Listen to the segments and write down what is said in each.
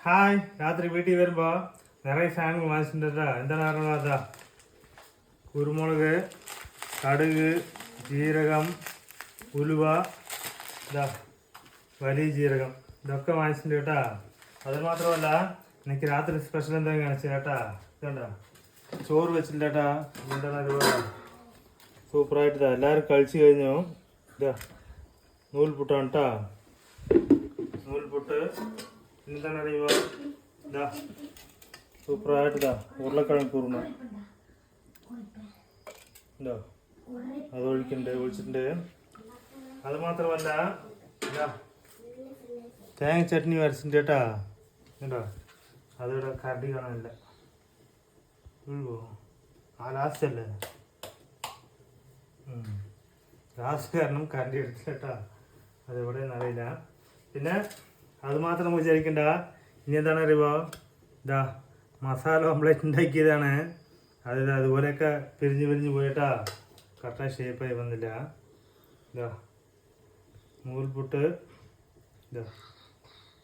Hi, രാത്രി വീട്ടിൽ വരുമ്പോൾ നിറയെ സാധനങ്ങൾ വാങ്ങിച്ചിട്ടുണ്ടാ. എന്താണ് പറഞ്ഞത്? അതാ കുരുമുളക്, കടുക്, ജീരകം, ഉലുവ, ഇതാ വലിയ ജീരകം, ഇതൊക്കെ വാങ്ങിച്ചിട്ടുണ്ട് കേട്ടാ. അത് മാത്രമല്ല, എനിക്ക് രാത്രി സ്പെഷ്യൽ എന്തെങ്കിലും കാണിച്ചു കേട്ടാ. ഇതുണ്ട ചോറ് വെച്ചിട്ടുണ്ട് കേട്ടാ. എന്താണ് അതുപോലെ സൂപ്പറായിട്ടിതാ എല്ലാവരും കഴിച്ചു കഴിഞ്ഞു. ഇതാ നൂൽപുട്ടാണ് കേട്ടാ. നൂൽപുട്ട് എന്താണ് അറിയുമോ? ഇതാ സൂപ്പറായിട്ടിതാ ഉരുളക്കിഴങ്ങ് കുറുമ. ഇതാ അത് ഒഴിച്ചിട്ടുണ്ട്. അത് മാത്രമല്ല ഇതാ തേങ്ങ ചട്നി വരച്ചിട്ടുണ്ട് കേട്ടാ. കേട്ടോ അതിവിടെ കരടി കാണാനില്ല. ആ ലാസ്റ്റ് അല്ലേ, ലാസ്റ്റ് കാരണം കരണ്ടി എടുത്തില്ല കേട്ടാ. അതെവിടെയെന്ന് അറിയില്ല. പിന്നെ അത് മാത്രം വിചാരിക്കണ്ട. ഇനി എന്താണ് അറിയുമോ? ഇതാ മസാല ഓംപ്ലേറ്റ് ഉണ്ടാക്കിയതാണ്. അതുപോലെയൊക്കെ പിരിഞ്ഞ് പോയിട്ടാ. കറക്റ്റാ ഷേപ്പായി വന്നില്ല. ഇതാ നൂൽപുട്ട്, ഇതാ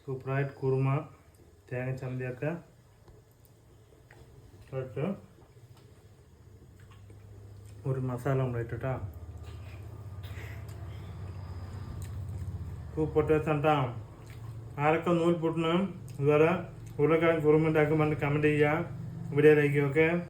സൂപ്പറായിട്ട് കുറുമ, തേങ്ങ ചമ്മന്തിയൊക്കെ ഇട്ട് ഒരു മസാല ഓംപ്ലേറ്റ് കേട്ടാ. സൂപ്പർ ടേസ്റ്റ് കേട്ടാ. ആരൊക്കെ നൂൽപുട്ടിനും ഇതുപോലെ ഉരുളക്കിഴങ്ങ് കുറുമ ഉണ്ടാക്കുമ്പോൾ കമൻറ്റ് ചെയ്യുക. വീഡിയോയിലേക്ക്. ഓക്കെ.